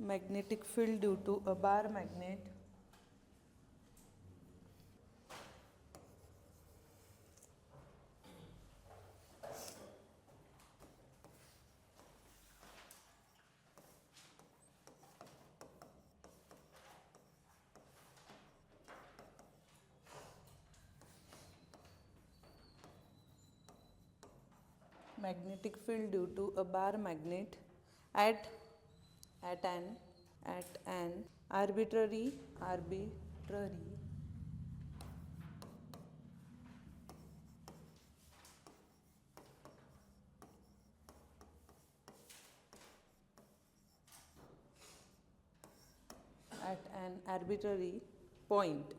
magnetic field due to a bar magnet magnetic field due to a bar magnet at at an at an arbitrary at an arbitrary point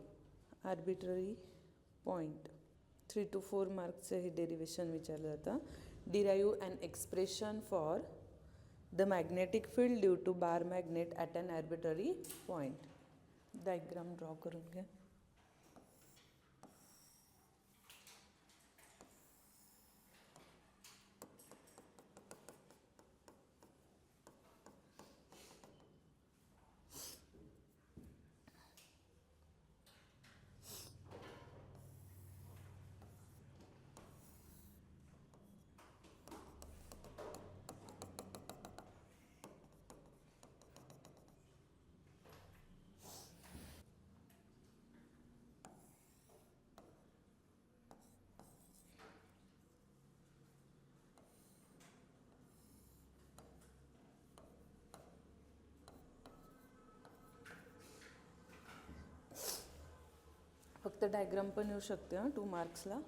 3 to 4 मार्क्सचे हे derivation विचारलं जातं. Derive an expression for the magnetic field due to bar magnet at an arbitrary point. Diagram draw करून घ्या. फक्त diagram पण येऊ शकते 2 मार्क्सला.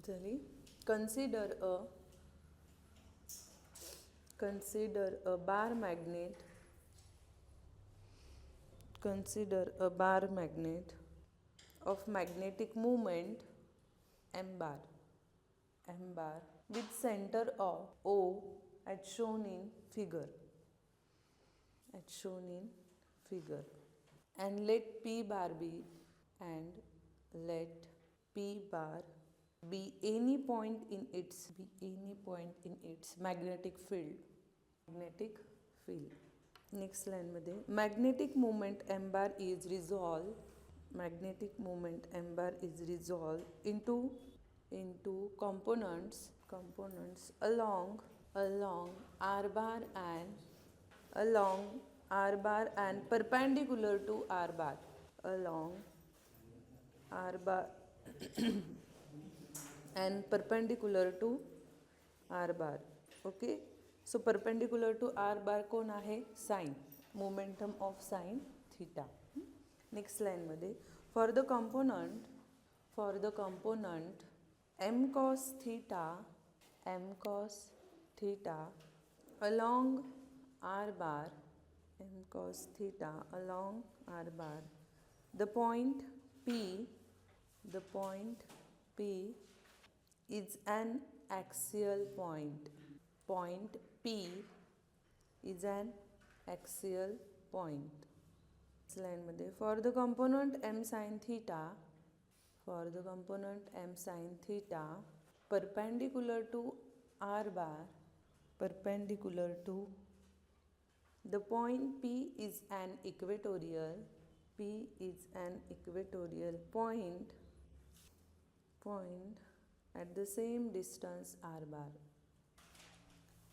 झाली. Consider a bar magnet. Consider a bar magnet of magnetic moment m bar with center of O as shown in figure. And let P bar be any point in its magnetic field. Next line मध्ये magnetic moment m bar is resolved into components along r bar and perpendicular to r bar. And perpendicular to r bar. Okay, so perpendicular to r bar कोण आहे? Sine, momentum of sine theta. Next line मध्ये for the component m cos theta along r bar, the point P is an axial point. Line मध्ये for the component m sin theta perpendicular to r bar, the point P is an equatorial point at the same distance r bar.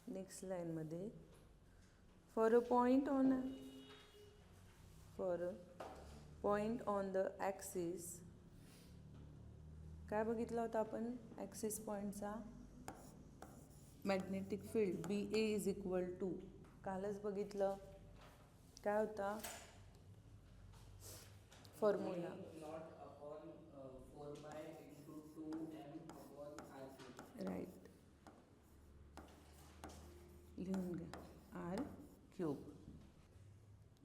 Next line मध्ये For a point on the axis, काय बघितलं होतं आपण axis पॉईंटचा magnetic field B A is equal to, कालच बघितलं काय होता फॉर्म्युला, राईट, लिहून घ्या आर क्यूब.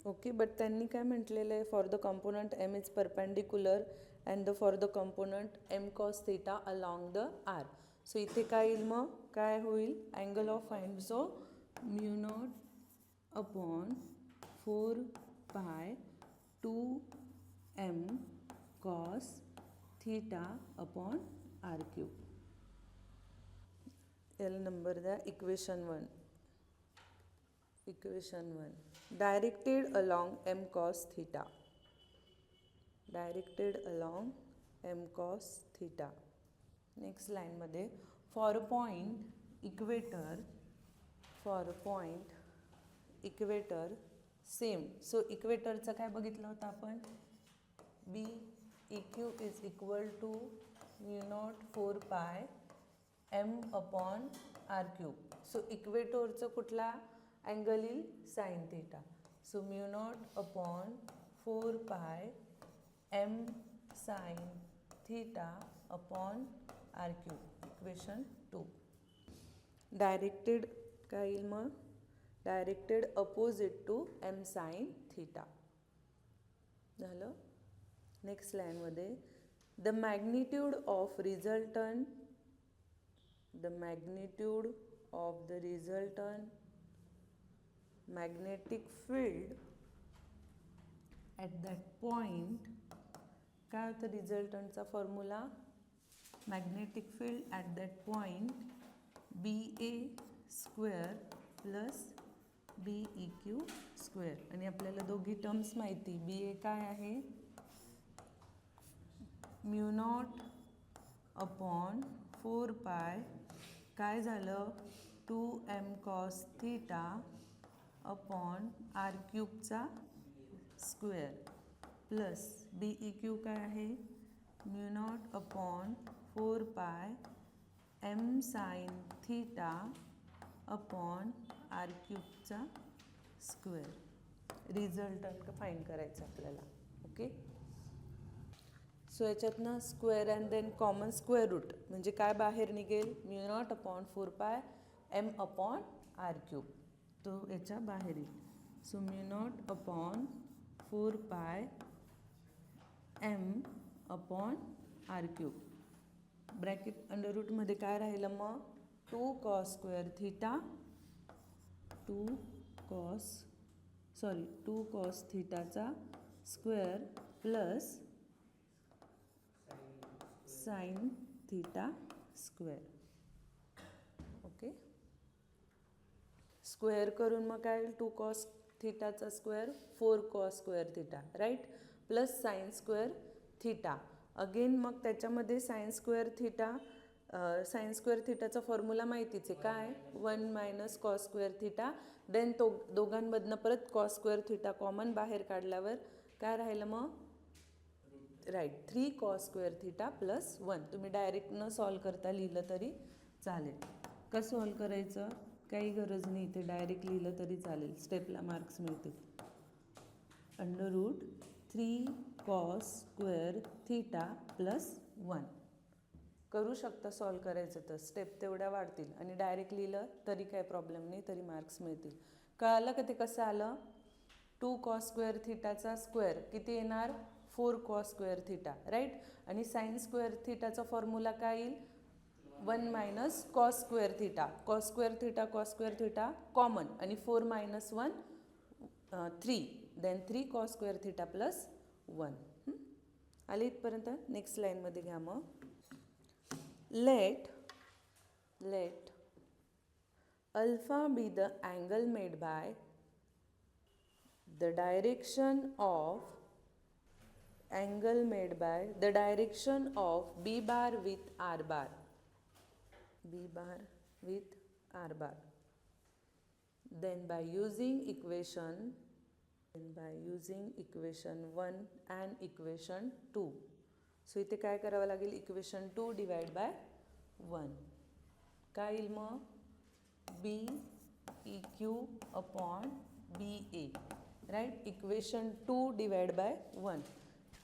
ओके, बट त्यांनी काय म्हटलेलं आहे, for the component M is perpendicular and for the component M cos theta along the R. So इथे काय येईल, मग काय होईल, angle of find, so mu not upon 4 pi 2 M cos theta upon R cube. याला number द्या equation 1. Equation 1, directed along M cos theta, directed along M cos theta. Next लाईनमध्ये for a point equator, for a point equator same. So इक्वेटरचं काय बघितलं होतं आपण, B E Q is equal to mu not 4 pi M upon R cube. So इक्वेटरचं कुठला angle येईल, sine theta. So mu not upon 4 pi M sine theta upon R cube. Equation 2. Directed काय येईल मग, directed opposite to M sine theta. झालं. Next लाईनमध्ये the magnitude of resultant, the magnitude of the resultant magnetic field at that point, काय होतं रिझल्टंटचा formula, magnetic field at that point B A square plus B E Q square. आणि आपल्याला दोघी terms माहिती, बी ए काय आहे, म्यू नॉट अपॉन 4 पाय काय झालं 2 M cos theta upon R क्यूबचा square plus B E Q काय आहे, mu not upon 4 pi M sine theta upon R क्यूबचा स्क्वेअर. रिझल्टंट फाईंड करायचं आपल्याला. ओके, सो याच्यातनं square and then common square root म्हणजे काय बाहेर निघेल, mu not upon 4 pi M upon R cube, तो याच्या बाहेर येईल. So mu not upon 4 pi M upon R cube. Bracket under रूटमध्ये काय राहिलं मग, 2 कॉस स्क्वेअर थिटा, 2 कॉस थिटाचा square plus sine theta square. Okay, square करून मग काय होईल, 2 कॉस थिटाचा square 4 cos square theta, right, plus sine square theta. Again मग त्याच्यामध्ये साइन स्क्वेअर थिटाचा फॉर्म्युला माहितीच आहे, काय 1 minus cos square theta. Then तो दोघांमधनं परत कॉस स्क्वेअर थिटा कॉमन बाहेर काढल्यावर काय राहिलं मग, right, 3 cos square theta plus 1. तुम्ही डायरेक्ट न सॉल्व करता लिहिलं तरी चालेल. का सॉल्व करायचं, काही गरज नाही, इथे डायरेक्ट लिहिलं तरी चालेल, स्टेपला मार्क्स मिळतील. Under root 3 cos square theta plus 1 करू शकता सॉल्व करायचं तर, स्टेप तेवढ्या वाढतील. आणि डायरेक्ट लिहिलं तरी काही प्रॉब्लेम नाही, तरी मार्क्स मिळतील. कळालं का ते कसं आलं, 2 कॉस स्क्वेअर थिटाचा स्क्वेअर किती येणार, 4 कॉस स्क्वेअर थिटा, राईट. आणि साइन स्क्वेअर थिटाचा फॉर्म्युला काय येईल, 1 minus cos square theta, cos square theta common, आणि 4 minus 1 3, then 3 cos square theta plus 1. आले इथपर्यंत. नेक्स्ट लाईनमध्ये घ्या मग, let alpha be the angle made by the direction of B bar with R bar, then by using equation 1 and equation 2, so इथे काय करावं लागेल, इक्वेशन 2 डिवाइड बाय 1 काय येईल मग, B E Q upon B A, right. Equation 2 divide by 1,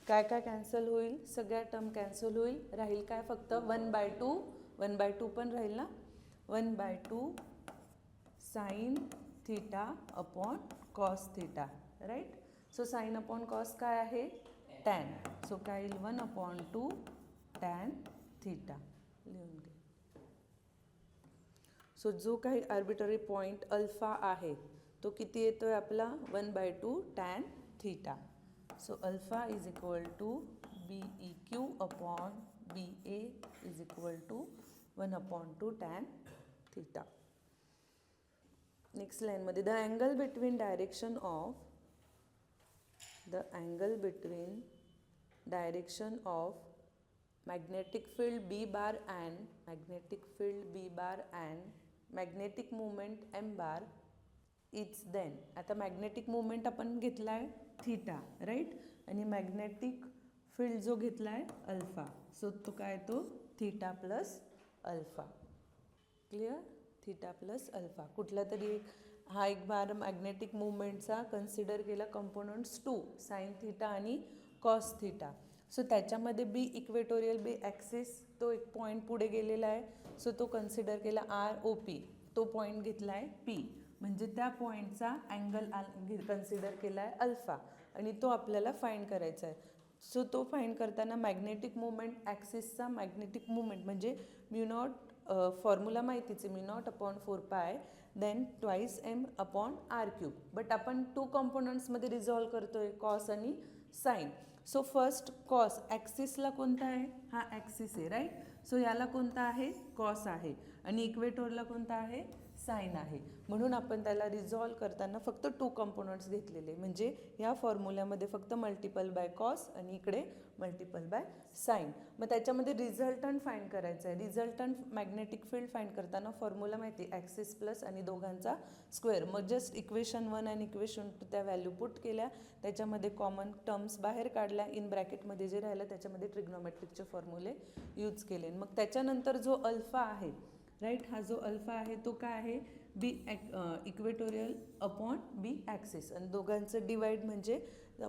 काय काय cancel होईल, सगळ्या टर्म कॅन्सल होईल, राहील काय फक्त 1/2, 1/2 पण राहील ना, 1/2 sine theta upon cos theta, right. So sine upon cos काय आहे, टॅन, सो काय येईल 1/2 टॅन थीटा, लिहून घे. सो जो काही आर्बिटरी पॉईंट अल्फा आहे तो किती येतोय आपला, 1/2 tan theta. So alpha is equal to B E Q upon B A is equal to 1/2 tan theta. Next लाईनमध्ये the angle between direction of magnetic field B bar and magnetic moment M bar is then, आता magnetic moment आपण घेतलाय theta, right, आणि magnetic field जो घेतलाय alpha, so तो काय तो theta plus alpha. Clear, theta plus alpha. कुठला तरी हा एक बार मॅग्नेटिक मुवमेंटचा कन्सिडर केला कंपोनंट्स 2, साइन थीटा आणि कॉस थीटा. सो त्याच्यामध्ये बी इक्वेटोरियल बी ॲक्सिस तो एक पॉईंट पुढे गेलेला आहे, सो तो कन्सिडर केला ROP, तो पॉईंट घेतला आहे पी, म्हणजे त्या पॉईंटचा अँगल कन्सिडर केला आहे अल्फा आणि तो आपल्याला फाइंड करायचा आहे. सो तो फाइंड करताना मॅग्नेटिक मुवमेंट ॲक्सिसचा मॅग्नेटिक मुवमेंट म्हणजे म्यू नॉट, फॉर्म्युला माहितीच आहे, mu not upon 4π then twice M upon R cube. But आपण 2 कॉम्पोनंट्समध्ये रिझॉल्व करतोय, कॉस आणि साइन. सो फर्स्ट कॉस ॲक्सिसला कोणता आहे, हा ॲक्सिस आहे, राईट. सो याला कोणता आहे, कॉस आहे, आणि इक्वेटोरला कोणता आहे, साइन आहे. म्हणून आपण त्याला रिझॉल्व करताना फक्त 2 कॉम्पोनंट्स घेतलेले, म्हणजे या फॉर्म्युल्यामध्ये फक्त मल्टिपल बाय कॉस आणि इकडे मल्टिपल बाय साइन. मग त्याच्यामध्ये रिझल्टंट फाइंड करायचं आहे. रिझल्टंट मॅग्नेटिक फील्ड फाइंड करताना फॉर्म्युला माहिती आहे, ॲक्सिस प्लस आणि दोघांचा स्क्वेअर. मग जस्ट इक्वेशन 1 आणि इक्वेशन 2 त्या व्हॅल्यू पुट केल्या, त्याच्यामध्ये कॉमन टर्म्स बाहेर काढल्या, इन ब्रॅकेटमध्ये जे राहिलं त्याच्यामध्ये ट्रिग्नोमेट्रिकचे फॉर्म्युले यूज केले. मग त्याच्यानंतर जो अल्फा आहे, राईट, हा जो अल्फा आहे तो काय आहे, बी इक्वेटोरियल अपॉन बी ॲक्सिस, आणि दोघांचं डिवाइड म्हणजे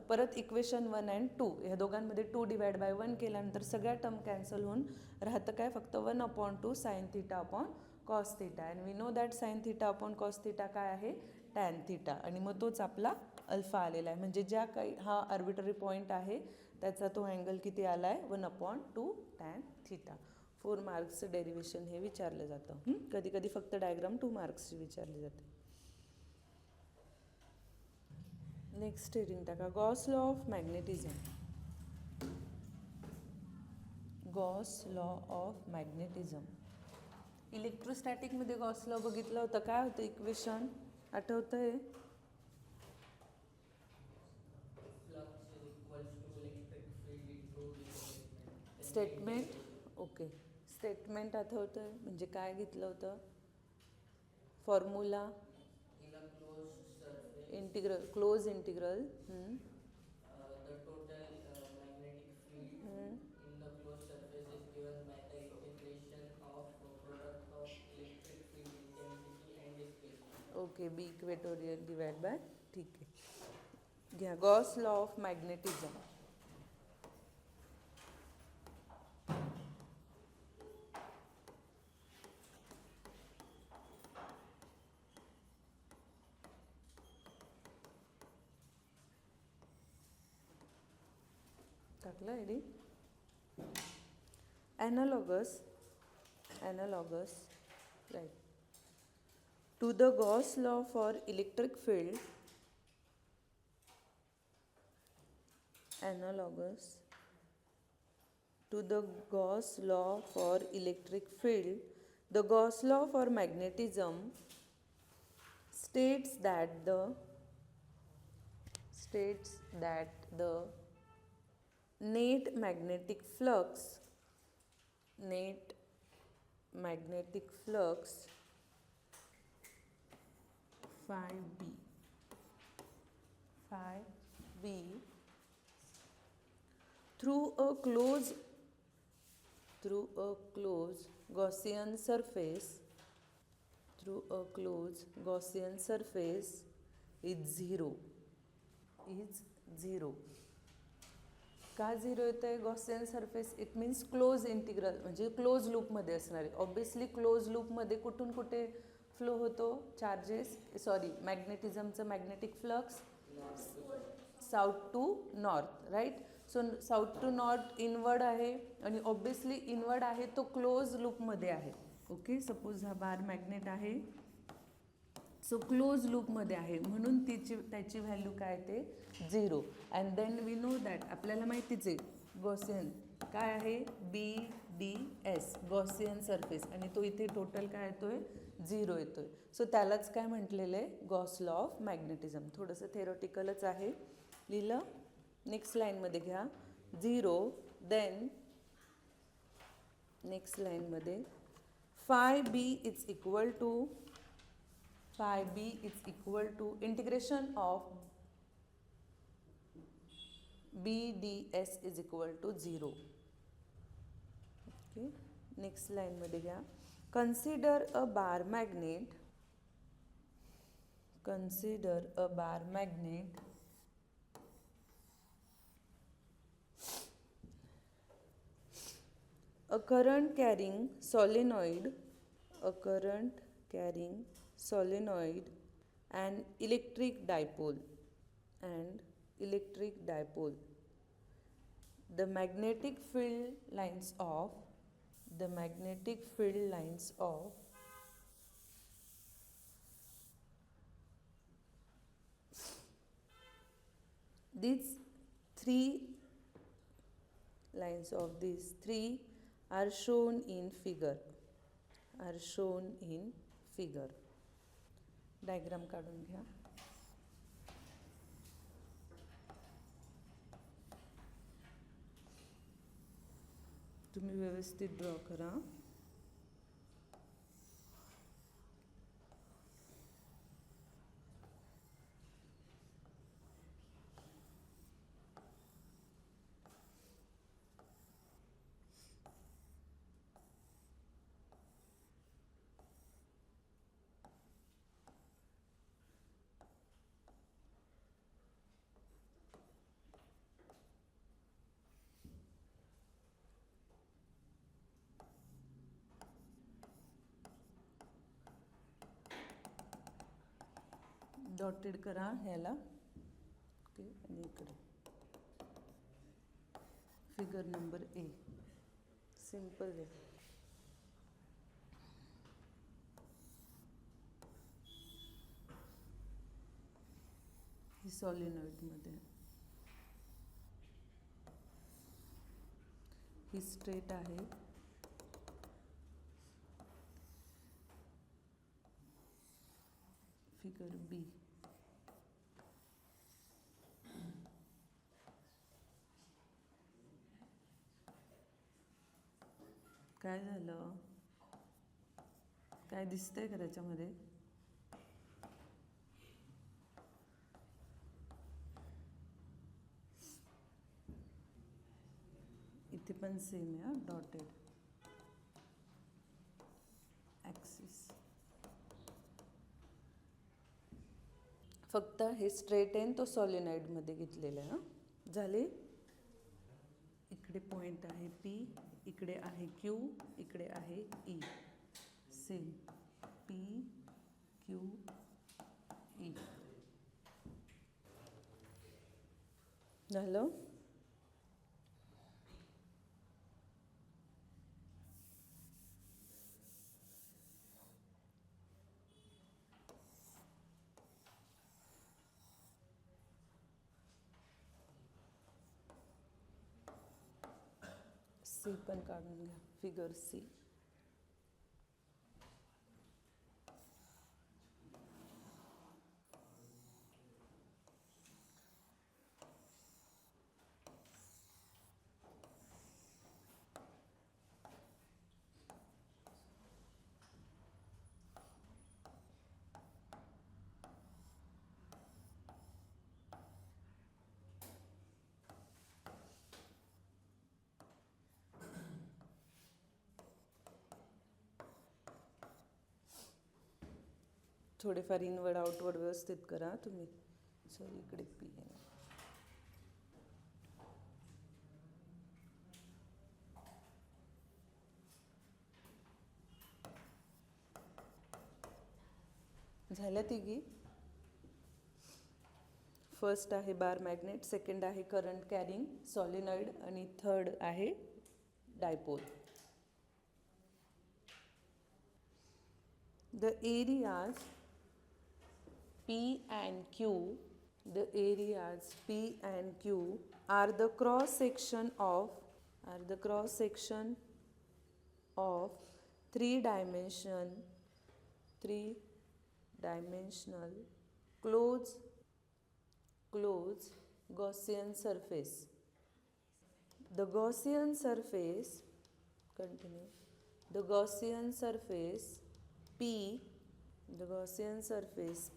परत इक्वेशन 1 अँड 2 ह्या दोघांमध्ये 2 डिवाइड बाय 1 केल्यानंतर सगळ्या टर्म कॅन्सल होऊन राहतं काय, फक्त 1/2 sine theta upon cos theta. And we know that sine theta upon cos theta काय आहे, टॅन थीटा, आणि मग तोच आपला अल्फा आलेला आहे. म्हणजे ज्या काही हा आर्बिटरी पॉईंट आहे त्याचा तो अँगल किती आला आहे, 1/2 टॅन थीटा. 4 मार्क्सचं डेरिव्हेशन हे विचारलं जातं. कधी कधी फक्त डायग्राम 2 मार्क्सची विचारली जाते. नेक्स्ट हेडिंग टाका, Gauss law of magnetism. Gauss law of magnetism. इलेक्ट्रोस्टॅटिकमध्ये गॉस लॉ बघितलं होतं, काय होतं इक्वेशन, आठवतंय, स्टेटमेंट, ओके, स्टेटमेंट आठवतंय, म्हणजे काय घेतलं होतं, formula integral, close integral, the total magnetic field in the closed surface is given by the integration of product of electric field intensity and displacement. Okay, B equatorial divide by, ठीक आहे, घ्या Gauss law of magnetism. टाकलं आयडी. Analogous, right, to the Gauss law for electric field, analogous to the Gauss law for electric field, the Gauss law for magnetism states that the net magnetic flux phi b through a closed Gaussian surface is zero. का zero येतं आहे Gaussian surface? It means close integral म्हणजे close लूपमध्ये असणार आहे. Obviously close लूपमध्ये कुठून कुठे फ्लो होतो चार्जेस, मॅग्नेटिझमचं magnetic flux south to north, right. So south to north inward आहे आणि ऑब्विसली इनवर्ड आहे तो क्लोज लूपमध्ये आहे. ओके, सपोज हा बार मॅग्नेट आहे, सो क्लोज लूपमध्ये आहे म्हणून त्याची व्हॅल्यू काय ते 0. And then we know that, आपल्याला माहितीच आहे गॉसियन काय आहे, BDS गॉसियन सरफेस, आणि तो इथे टोटल काय येतोय 0 येतोय. सो त्यालाच काय म्हटलेलं आहे, गॉस लॉ ऑफ मॅग्नेटिझम. थोडंसं थेरॉटिकलच आहे, लिहिलं. नेक्स्ट लाईनमध्ये घ्या 0. देन नेक्स्ट लाईनमध्ये phi b is equal to integration of BDS is equal to 0. Okay, next line मध्ये घ्या. Consider a bar magnet. A current carrying solenoid, and electric dipole. The magnetic field lines of these three are shown in figure. Diagram काढून घ्या. तुम्ही व्यवस्थित draw करा. Dotted करा ह्याला. Okay, आणि इकडे फिगर नंबर ए. सिंपल आहे. ही सॉलिनॉइडमध्ये, ही स्ट्रेट आहे, फिगर बी. काय झालं, काय दिसतंय का त्याच्यामध्ये? इथे पण सेम आहे, डॉटेड ॲक्सिस. फक्त हे स्ट्रेट आहे तो सॉलिनॉइडमध्ये घेतलेलं आहे. झाले. इकडे पॉईंट आहे P, इकडे आहे Q, इकडे आहे E. Same PQE. झालं. सी पण काढून घ्या, फिगर सी. थोडेफार इनवर्ड आउटवर्ड व्यवस्थित करा तुम्ही. सॉरी इकडे पी आहे. झाल्या तिघी. फर्स्ट आहे बार मॅग्नेट, सेकंड आहे करंट कॅरिंग सॉलिनॉइड आणि थर्ड आहे dipole. The areas P and Q, the areas P and Q are the cross section of three-dimensional closed Gaussian surface. The Gaussian surface, continue. The Gaussian surface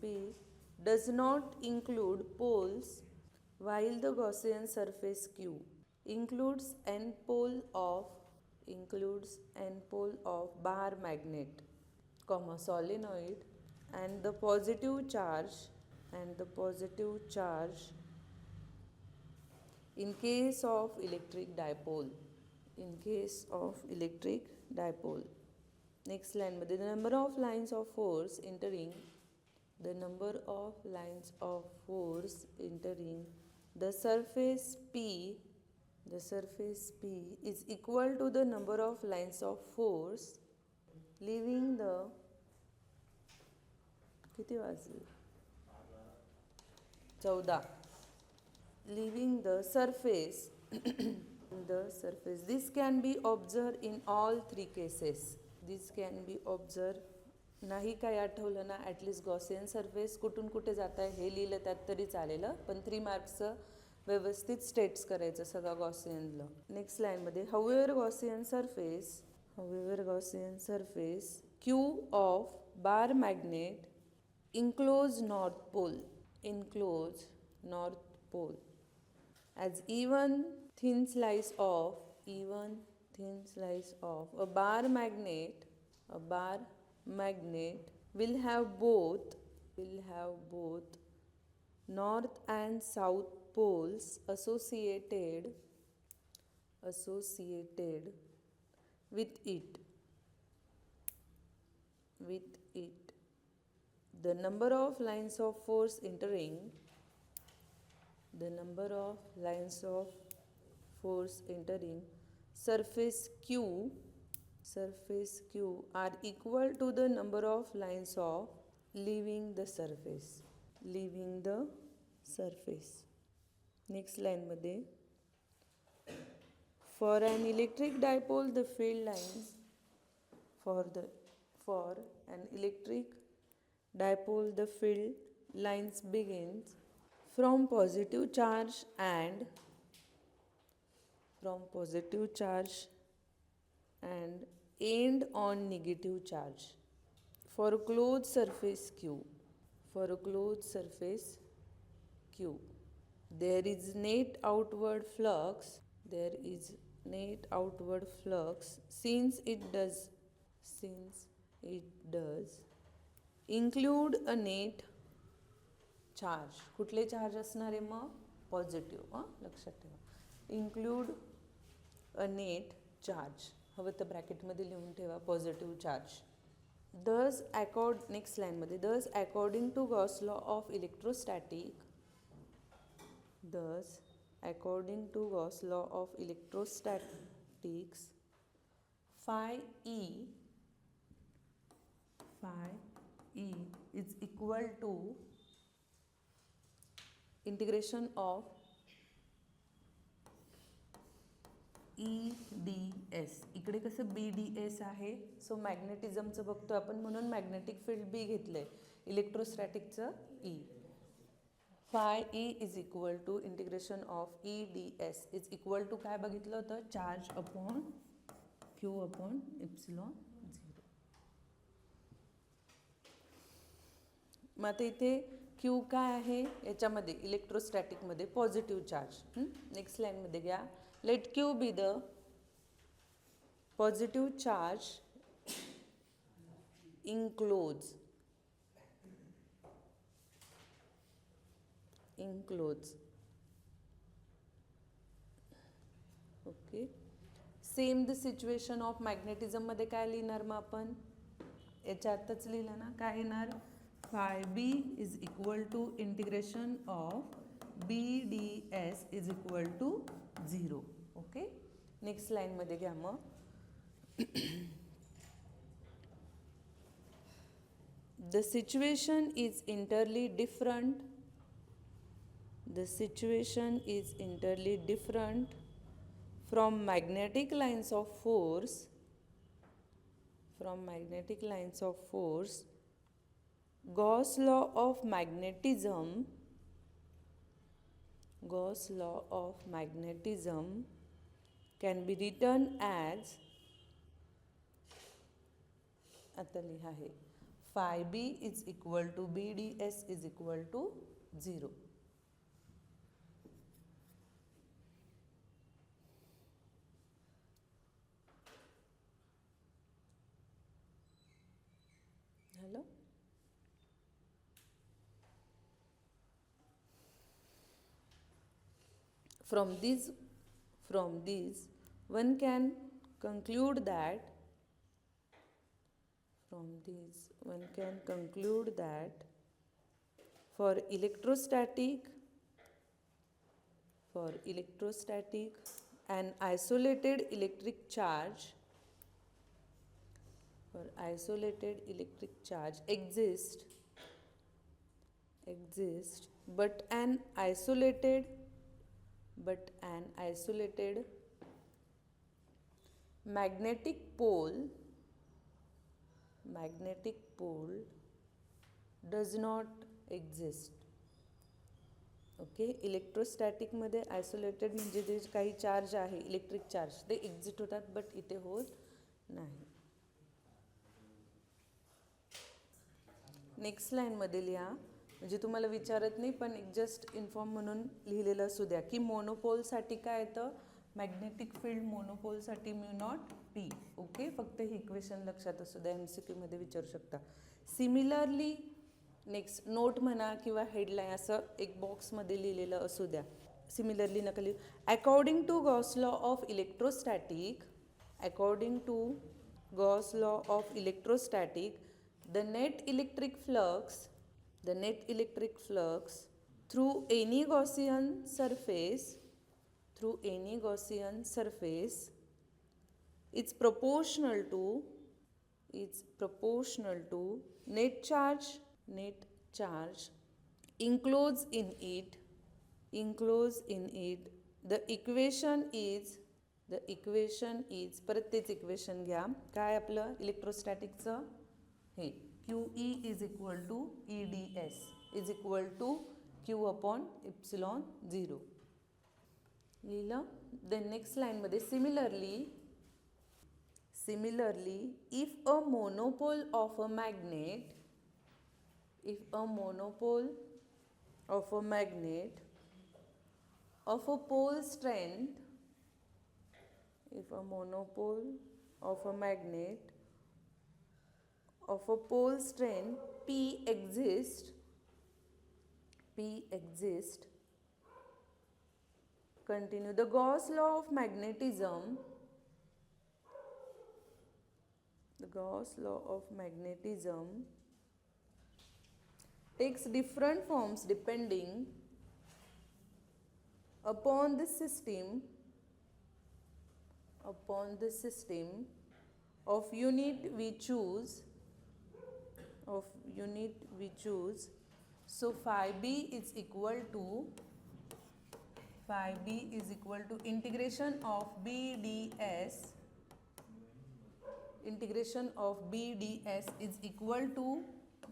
P does not include poles, while the Gaussian surface Q includes n pole of bar magnet, solenoid, and the positive charge in case of electric dipole. Next line मध्ये the number of lines of force entering the surface P is equal to the number of lines of force leaving the किती वाजले 14 leaving the surface. This can be observed in all three cases. नाही काय आठवलं ना, at least Gaussian surface कुठून कुठे जात आहे हे लिहिलं त्यात तरी चालेलं, पण 3 मार्क्सचं व्यवस्थित स्टेट्स करायचं सगळं गॉसियनला. नेक्स्ट लाईनमध्ये however Gaussian surface Q of bar magnet enclose north pole as even thin slice of a bar magnet will have both north and south poles associated with it. The number of lines of force entering surface Q are equal to the number of lines of leaving the surface. Next line मध्ये for an electric dipole the field lines for an electric dipole the field lines begins from positive charge and end on negative charge. For a closed surface Q there is net outward flux since it does include a net charge. कुठले charge असणार आहे मग? Positive. लक्षात ठेवा, include अ net charge. हवं तर ब्रॅकेटमध्ये लिहून ठेवा पॉझिटिव्ह चार्ज. नेक्स्ट लाईनमध्ये thus according to Gauss law of electrostatics phi E is equal to integration of EDS. इकडे कसं BDS आहे, सो मॅग्नेटिझमचं बघतो आपण म्हणून मॅग्नेटिक फील्ड बी घेतलंय, इलेक्ट्रोस्टॅटिकचं E. phi E is equal to integration of EDS is equal to काय बघितलं होतं? Charge upon Q upon epsilon 0. मग आता इथे क्यू काय आहे याच्यामध्ये इलेक्ट्रोस्टॅटिकमध्ये? Positive charge. नेक्स्ट लाईनमध्ये घ्या, let Q be the positive charge enclose. Okay. Same the situation of मॅग्नेटिझममध्ये काय लिहिणार मग आपण? याच्या आत्ताच लिहिलं ना, काय येणार? Phi B is equal to integration of B D S is equal to 0. Okay. Next लाईनमध्ये घ्या मग. The situation is entirely different. The situation is entirely different from magnetic lines of force. From magnetic lines of force, Gauss law of magnetism. Gauss law of magnetism can be written as. आता लिहा आहे. Phi b is equal to BDS is equal to 0. Hello? From these one can conclude that for electrostatic an isolated electric charge exists, but an isolated magnetic pole does not exist. Okay. इलेक्ट्रोस्टॅटिकमध्ये isolated म्हणजे जे काही charge आहे, electric charge, ते exit होतात, but इथे होत नाही. नेक्स्ट लाईनमध्ये लिहा, म्हणजे तुम्हाला विचारत नाही पण एक जस्ट इन्फॉर्म म्हणून लिहिलेलं असू द्या की मोनोपोलसाठी काय येतं? मॅग्नेटिक फील्ड मोनोपोलसाठी म्यू नॉट पी. ओके. फक्त ही इक्वेशन लक्षात असू द्या, MCQमध्ये विचारू शकता. सिमिलरली नेक्स्ट नोट म्हणा किंवा हेडलाईन असं एक बॉक्समध्ये लिहिलेलं असू द्या. सिमिलरली नका लिहू. According to Gauss law of electrostatic, the net electric flux through any Gaussian surface is proportional to net charge enclosed in it. The equation is परत तेच इक्वेशन घ्या. काय आपलं इलेक्ट्रोस्टॅटिकचं? हे QE is equal to EDS is equal to Q upon epsilon 0. लिहिलं. Then next लाईनमध्ये similarly if a monopole of a magnet of a pole strength P exists. Continue. The Gauss law of magnetism takes different forms depending upon the system of unit we choose. So phi b is equal to integration of BDS is equal to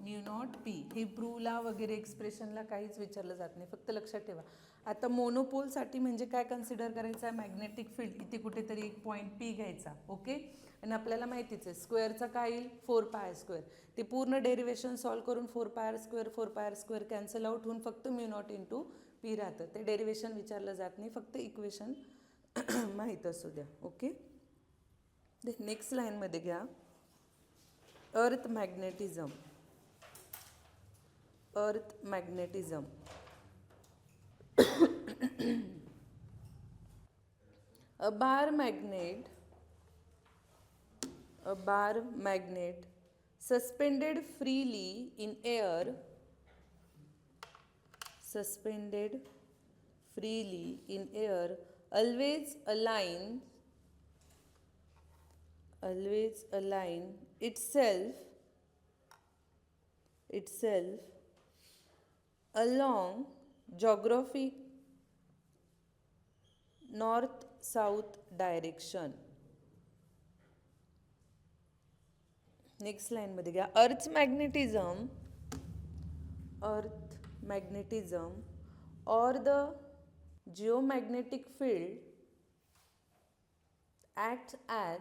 mu not P. हे प्रूव्हला वगैरे एक्सप्रेशनला काहीच विचारलं जात नाही, फक्त लक्षात ठेवा. आता मोनोपोलसाठी म्हणजे काय कन्सिडर करायचं आहे? मॅग्नेटिक फील्ड इथे कुठेतरी एक पॉईंट पी घ्यायचा. ओके. आणि आपल्याला माहितीच आहे स्क्वेअरचा काय येईल? 4πr². ते पूर्ण डेरिवेशन सॉल्व करून 4πr² कॅन्सल आउट होऊन फक्त म्यू नॉट इंटू पी राहतं. ते डेरिवेशन विचारलं जात नाही, फक्त इक्वेशन माहीत असू द्या. ओके. नेक्स्ट लाईनमध्ये घ्या. अर्थ magnetism A bar magnet suspended freely in air, suspended freely in air, always align itself along geographic north south direction. Next line मध्ये घ्या. अर्थ magnetism or the geomagnetic field acts as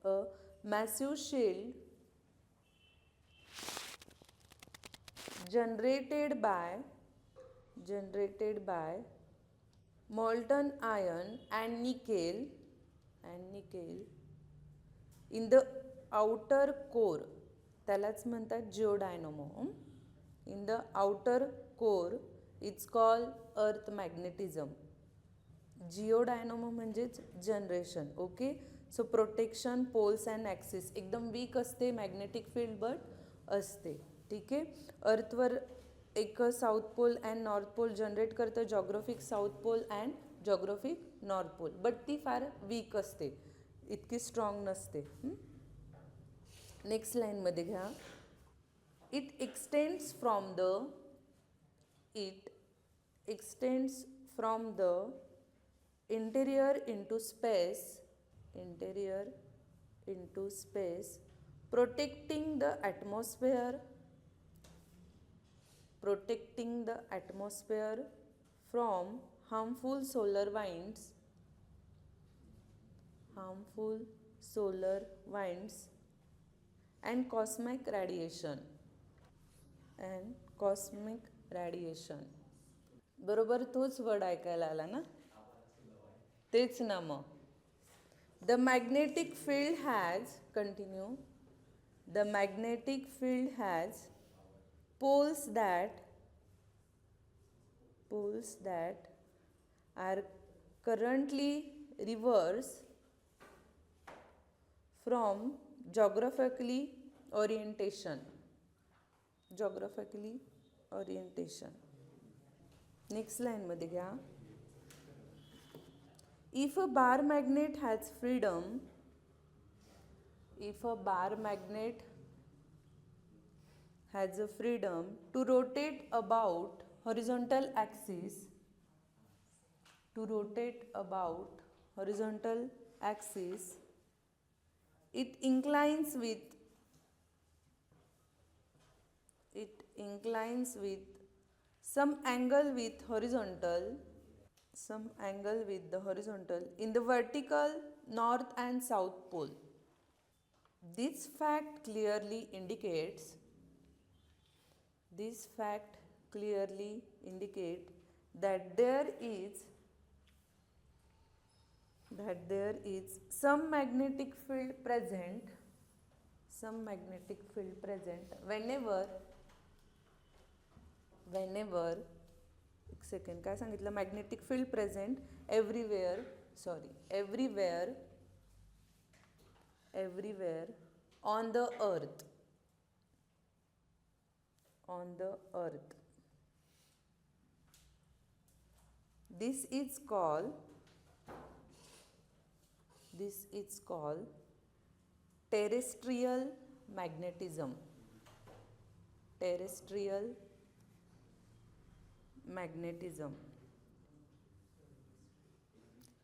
a massive shield generated by molten iron and nickel in the outer core. त्यालाच म्हणतात जिओडायनमो. in the outer core it's called earth magnetism. Geodynamo म्हणजेच generation. Okay, so protection poles and axis एकदम weak असते, magnetic field but असते. ठीक आहे. अर्थवर एक south pole and north pole generate करतं, geographic south pole and geographic north pole, but ती फार वीक असते, इतकी स्ट्रॉंग नसते. नेक्स्ट लाईनमध्ये घ्या. It extends from the interior into space, protecting the atmosphere from harmful solar winds and cosmic radiation. बरोबर तोच वर्ड ऐकायला आला ना. तेच ना मग. The magnetic field has poles that are currently reverse from geographically orientation. Next line मध्ये घ्या. If a bar magnet has freedom to rotate about horizontal axis, it inclines with some angle with the horizontal in the vertical north and south pole. This fact clearly indicates that there is some magnetic field present whenever एक second, काय सांगितलं? Magnetic field present everywhere on the earth. This is called terrestrial magnetism.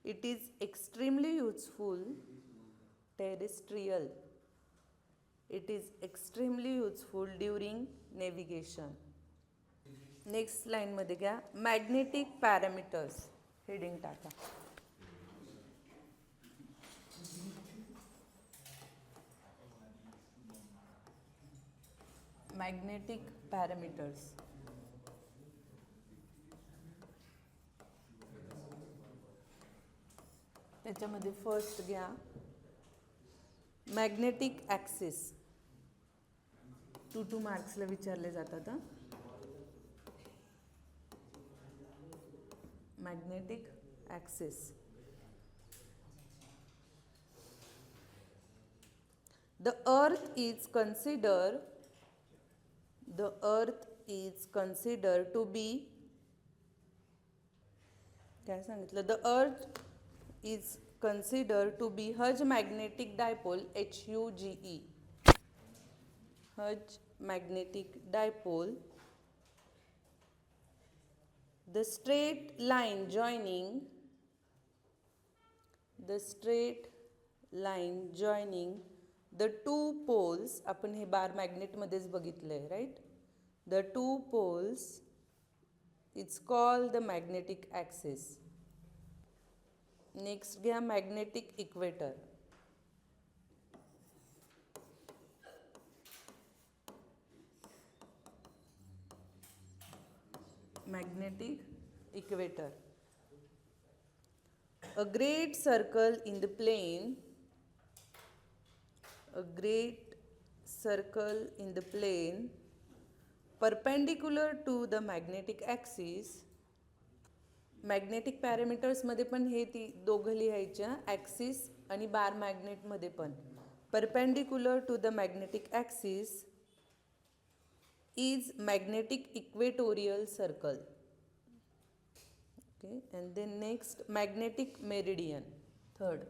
It is extremely useful. During navigation. Next line मध्ये घ्या. Magnetic parameters heading टाका. Magnetic parameters. त्याच्यामध्ये first घ्या magnetic axis 2 मार्क्सला विचारले जातात. Magnetic axis. The earth is considered to be, काय सांगितलं, the earth is considered to be Hughes magnetic dipole, HUGE, Hughes magnetic dipole. The straight line joining the two poles, आपण हे bar मॅग्नेटमध्येच बघितलंय, right. The two poles, it's called the magnetic axis. Next घ्या magnetic equator. Magnetic equator. A great circle in the plane, perpendicular to the magnetic axis. Magnetic पॅरामीटर्समध्ये पण हे ती दोघं लिहायच्या, ॲक्सिस आणि बार मॅग्नेटमध्ये पण. Perpendicular to the magnetic axis is magnetic equatorial circle. Okay, and then next magnetic meridian, third.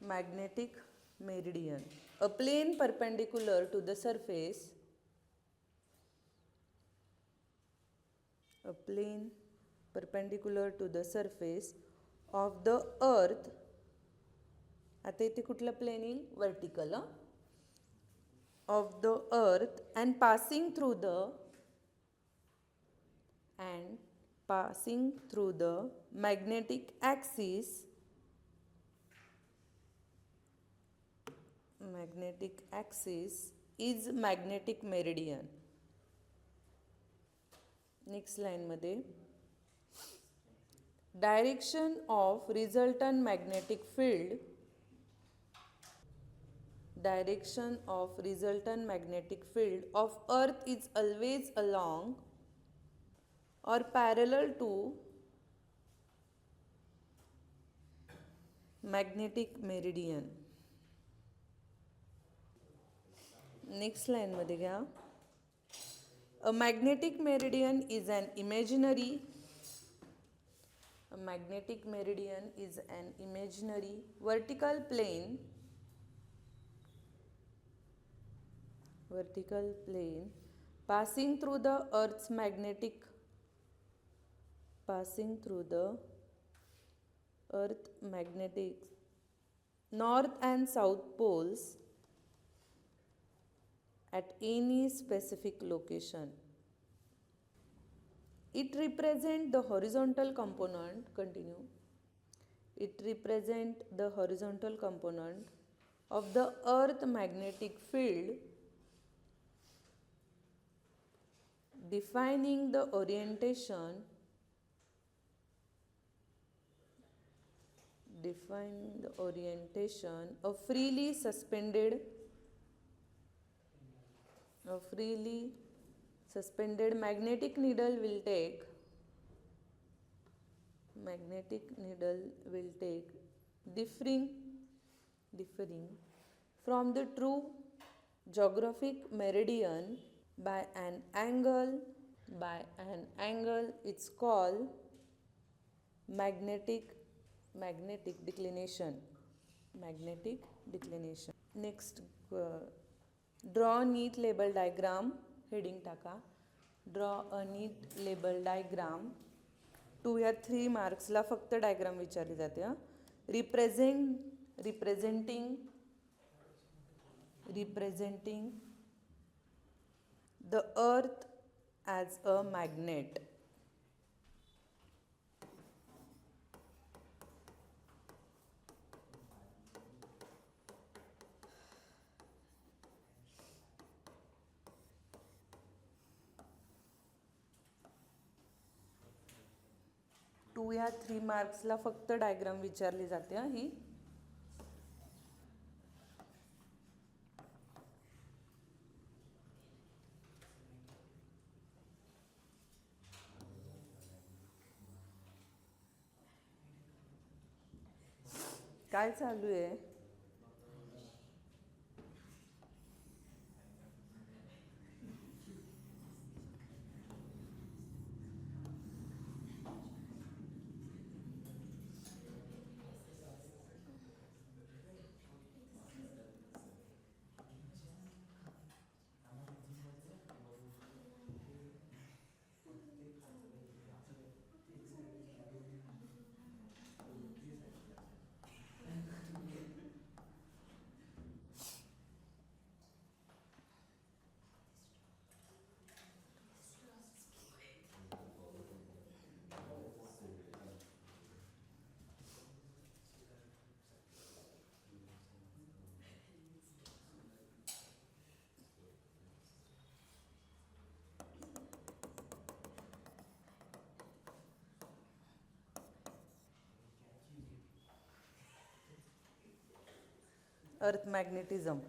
Magnetic meridian, a plane perpendicular to the surface, of the earth. आता इथे कुठलं प्लेन येईल, vertical, of the earth, and passing through the magnetic axis. Is magnetic meridian. Next लाईनमध्ये direction of resultant magnetic field. Direction of resultant magnetic field of earth is always along or parallel to magnetic meridian. Next line मध्ये घ्या. A magnetic meridian is an imaginary vertical plane passing through the earth's magnetic north and south poles at any specific location. It represents the horizontal component. Continue. It represents the horizontal component of the earth magnetic field, defining the orientation of freely suspended magnetic needle will take differing from the true geographic meridian by an angle. It's called magnetic declination. Next, draw a neat label diagram. Heading टाका. Draw a neat label diagram. 2 या 3 मार्क्सला फक्त diagram विचारली जाते. Representing the earth as a magnet. ह्या 3 मार्क्सला फक्त diagram विचारली जाते ही. काय चालू आहे? अर्थ मॅग्नेटिझम.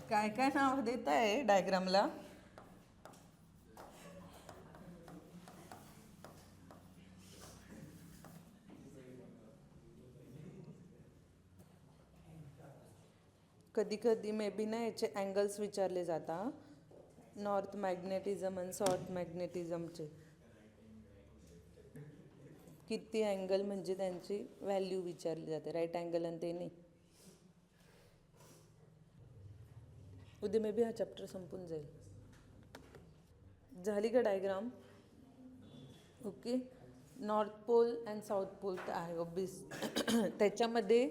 काय काय नाव देत आहे डायग्रामला? कधी कधी मे बी ना याचे अँगल्स विचारले जातात, नॉर्थ मॅग्नेटिझम आणि साऊथ मॅग्नेटिझमचे. किती अँगल म्हणजे त्यांची व्हॅल्यू विचारली जाते, राईट अँगल आणि ते नाही. उद्या मे बी हा चॅप्टर संपून जाईल. झाली का diagram? Okay. North pole and south pole तर आहे ऑब्विस. त्याच्यामध्ये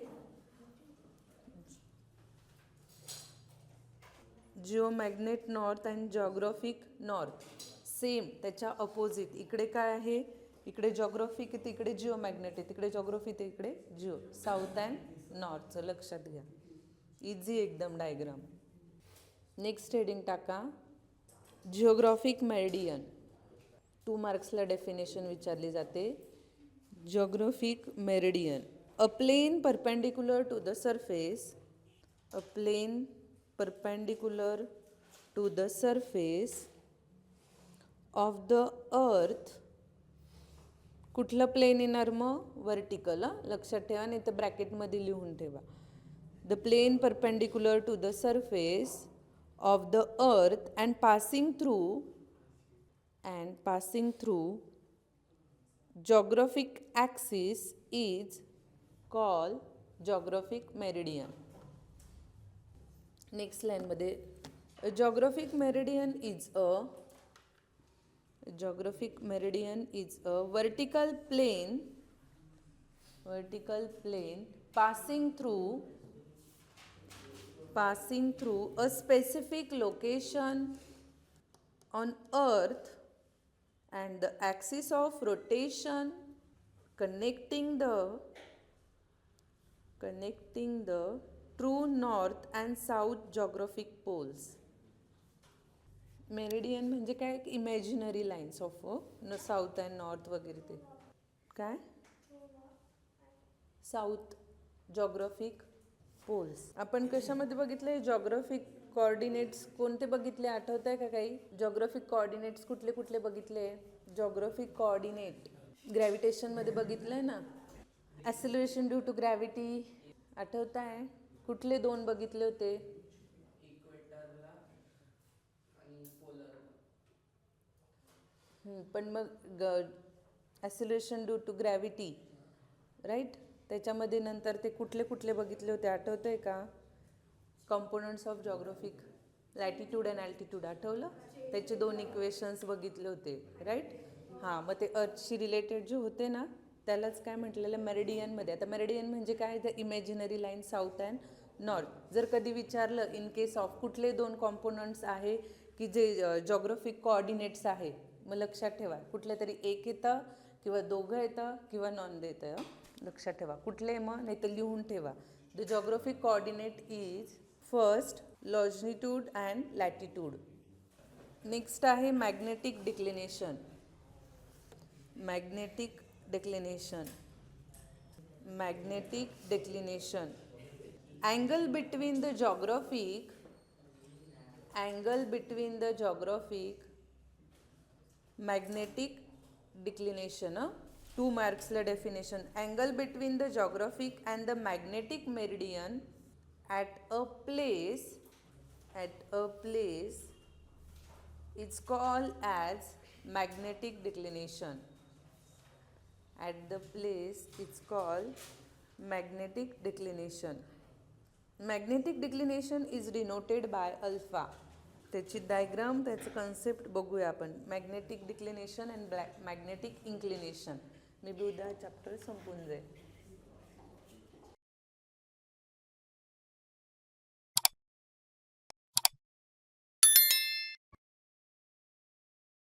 geomagnet north and geographic north same त्याच्या अपोजिट. इकडे काय आहे? इकडे जॉग्राफिक आहे, तिकडे जिओमॅग्नेट आहे. तिकडे जॉग्राफी ते इकडे जिओ. साऊथ अँड नॉर्थचं लक्षात घ्या. इझी एकदम डायग्राम. नेक्स्ट हेडिंग टाका, जिओग्राफिक मेरिडियन. 2 मार्क्सला डेफिनेशन विचारली जाते. Geographic meridian, a plane perpendicular to the surface, a plane perpendicular to the surface of the earth. कुठलं प्लेन येणार मग? वर्टिकल. लक्षात ठेवा, नाही तर ब्रॅकेटमध्ये लिहून ठेवा. The plane perpendicular to the surface of the earth and passing through geographic axis is called geographic meridian. Next लाईनमध्ये, geographic meridian is a geographic meridian is a vertical plane passing through a specific location on earth and the axis of rotation connecting the true north and south geographic poles. Meridian म्हणजे काय, imaginary lines of south and north वगैरे ते काय, south geographic poles. आपण कशामध्ये बघितले, geographic coordinates कोणते बघितले, आठवत आहे का काही? जॉग्राफिक कोऑर्डिनेट्स कुठले कुठले बघितले? जॉग्राफिक कोऑर्डिनेट ग्रॅव्हिटेशनमध्ये बघितलंय ना, ॲक्सिलरेशन ड्यू टू ग्रॅव्हिटी आठवत आहे? कुठले दोन बघितले होते? इक्वेटरला आणि पोलरला. पण मग acceleration due to gravity right, त्याच्यामध्ये नंतर ते कुठले कुठले बघितले होते आठवतं आहे का? Components of geographic latitude and altitude आठवलं? त्याचे दोन इक्वेशन्स बघितले होते राईट. हां, मग ते अर्थशी रिलेटेड जे होते ना त्यालाच काय म्हटलेलं, मेरिडियनमध्ये. आता मेरिडियन म्हणजे काय, the imaginary line south and north. जर कधी विचारलं इन केस ऑफ कुठले दोन कॉम्पोनंट्स आहे की जे जॉग्राफिक कोऑर्डिनेट्स आहे, मग लक्षात ठेवा कुठले तरी एक येतं किंवा दोघं येतं किंवा नॉन येतं. लक्षात ठेवा कुठले, मग नाही तर लिहून ठेवा. The geographic coordinate is first longitude and latitude. Next आहे magnetic declination. Magnetic declination angle between the geographic magnetic declination 2 marks la definition. Angle between the geographic and the magnetic meridian at a place is called as magnetic declination. At the place it's called magnetic declination. Magnetic declination is denoted by alpha. त्याची diagram, त्याचं concept बघूया आपण. Magnetic declination and magnetic inclination. May be उद्या chapter संपून जाईल.